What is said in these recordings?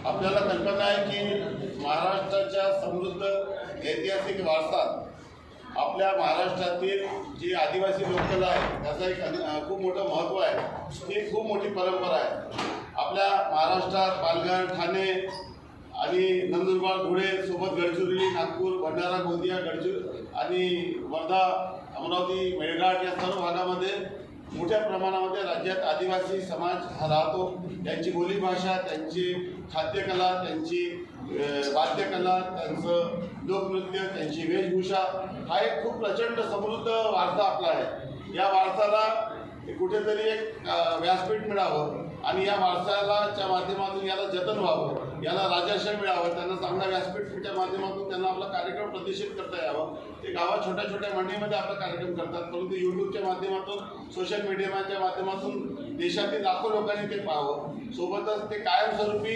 आपल्याला कल्पना आहे की महाराष्ट्राच्या समृद्ध ऐतिहासिक वारसात आपल्या महाराष्ट्रातील जी आदिवासी लोककला आहे त्याचं एक खूप मोठं महत्त्व आहे। ही खूप मोठी परंपरा आहे। आपल्या महाराष्ट्रात पालघर, ठाणे आणि नंदुरबार, धुळे सोबत गडचिरोली, नागपूर, भंडारा, गोंदिया, आणि वर्धा, अमरावती, मेळघाट या सर्व भागामध्ये मोठ्या प्रमाणामध्ये राज्यात आदिवासी समाज हा राहतो। त्यांची बोलीभाषा, त्यांची खाद्यकला, त्यांची वाद्यकला, त्यांचं लोकनृत्य, त्यांची वेशभूषा हा एक खूप प्रचंड समृद्ध वारसा आपला आहे। या वारसाला कुठेतरी एक व्यासपीठ मिळावं आणि या वारसाच्या माध्यमातून याला जतन व्हावं, याला राजाश्रय मिळावं, त्यांना चांगला व्यासपीठच्या माध्यमातून त्यांना आपला कार्यक्रम प्रदर्शित करता यावं। ते गावात छोट्या छोट्या मंडळीमध्ये आपला कार्यक्रम करतात, परंतु यूट्यूबच्या माध्यमातून, सोशल मीडियाच्या माध्यमातून देशातील लाखो लोकांनी ते पाहावं। सोबतच ते कायमस्वरूपी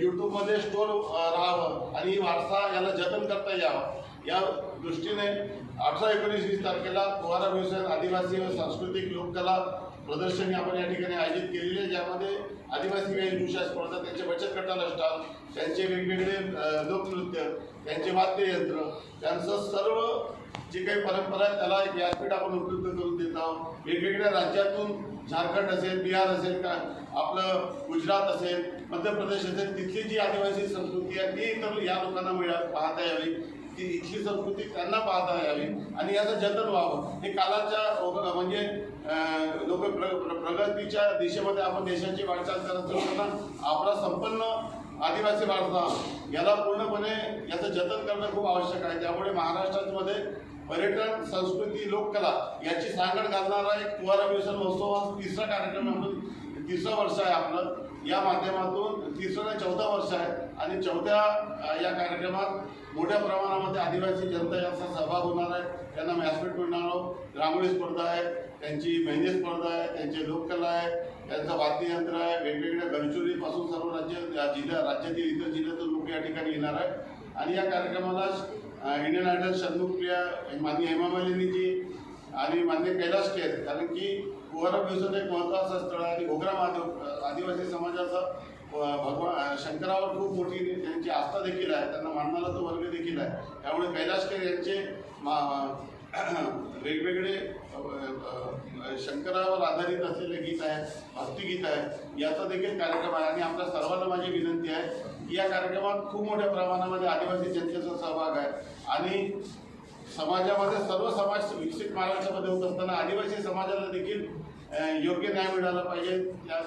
यूट्यूबमध्ये स्टोर राहावं आणि ही वारसा याला जतन करता यावं। या दृष्टीने 18, 19, 20 तारखेला पोहारा व्यवसाय आदिवासी व सांस्कृतिक लोककला प्रदर्शनी आपण या ठिकाणी आयोजित केलेली आहे, ज्यामध्ये आदिवासी वेशभूषा स्पर्धा, त्यांचे बचत गटाला स्टॉल, त्यांचे वेगवेगळे लोकनृत्य, त्यांचे वाद्ययंत्र, त्यांचं सर्व जी काही परंपरा आहे त्याला एक व्यासपीठ आपण उपलब्ध करून देत आहोत। वेगवेगळ्या राज्यातून, झारखंड असेल, बिहार असेल, का आपलं गुजरात असेल, मध्य प्रदेश असेल, तिथली जी आदिवासी संस्कृती आहे ती तर या लोकांना पाहता यावी, ती इथली संस्कृती त्यांना पाहता यावी आणि याचं जतन व्हावं। हे कालाच्या म्हणजे लोक प्रगतीच्या दिशेमध्ये आपण देशाची वाटचाल करत असताना आपला संपन्न आदिवासी वारसा याला पूर्णपणे याचं जतन करणं खूप आवश्यक आहे। त्यामुळे महाराष्ट्रामध्ये पर्यटन, संस्कृती, लोककला याची सांगड घालणारा एक पोहारा व्यवसाय महोत्सव हा तिसरा कार्यक्रम आहे, 3रं वर्ष आहे आपलं। या माध्यमातून 3रं आणि 4थं वर्ष आहे आणि 4थ्या या कार्यक्रमात मोठ्या प्रमाणामध्ये आदिवासी जनता याचा सहभाग होणार आहे। त्यांना व्यासपीठ मिळणार, रांगोळी स्पर्धा आहे, त्यांची मेहंदी स्पर्धा आहे, त्यांचे लोककला आहे, त्यांचं वाद्ययंत्र आहे, वेगवेगळ्या गडचिरोलीपासून सर्व राज्यातील इतर जिल्ह्यातून लोक या ठिकाणी येणार आहे। आणि या कार्यक्रमाला इंडियन आयडल षण्मुखप्रिया माननीय हेमा मालिनीजी आणि मान्य कैलाश खेर, कारण की पोहारा व्यवसाय एक महत्त्वाचं स्थळ आहे आणि घोगरा महादेव आदिवासी समाजाचा भगवान शंकरावर खूप मोठी त्यांची आस्था देखील आहे, त्यांना मानणारा तो वर्ग देखील आहे। त्यामुळे कैलाश खेर यांचे वेगवेगळे शंकरावर आधारित असलेले गीत आहे, भक्तिगीत आहे, याचा देखील कार्यक्रम आहे। आणि आपल्या सर्वांना माझी विनंती आहे की या कार्यक्रमात खूप मोठ्या प्रमाणामध्ये आदिवासी जनतेचा सहभाग आहे आणि समाजामध्ये सर्व समाज विकसित महाराष्ट्रामध्ये होत असताना आदिवासी समाजाला देखील योग्य न्याय मिळाला पाहिजे।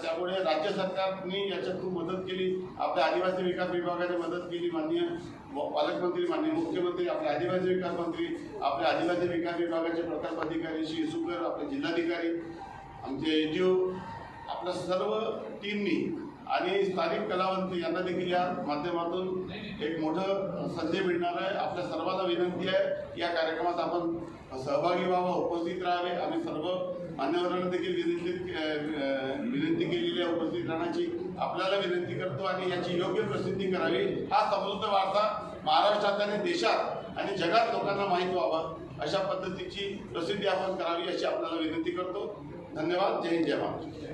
त्यामुळे राज्य सरकारने याच्यात खूप मदत केली, आपल्या आदिवासी विकास विभागाने मदत केली, माननीय पालकमंत्री, माननीय मुख्यमंत्री, आपले आदिवासी विकास मंत्री, आपल्या आदिवासी विकास विभागाचे प्रकल्प अधिकारी श्री सुकर, आपले जिल्हाधिकारी, आमचे एनजीओ, आपल्या सर्व टीमनी आणि स्थानिक कलावंत यांना देखील या माध्यमातून एक मोठं संधी मिळणार आहे। आपल्या सर्वांना विनंती आहे की या कार्यक्रमात आपण सहभागी व्हावं, उपस्थित राहावे। आम्ही सर्व मान्यवरांना देखील विनंती केलेली आहे उपस्थित राहण्याची, आपल्याला विनंती करतो आणि याची योग्य प्रसिद्धी करावी। हा समृद्ध वारसा महाराष्ट्रात आणि देशात आणि जगात लोकांना माहीत व्हावं अशा पद्धतीची प्रसिद्धी आपण करावी अशी आपल्याला विनंती करतो। धन्यवाद। जय हिंद, जय महाराष्ट्र।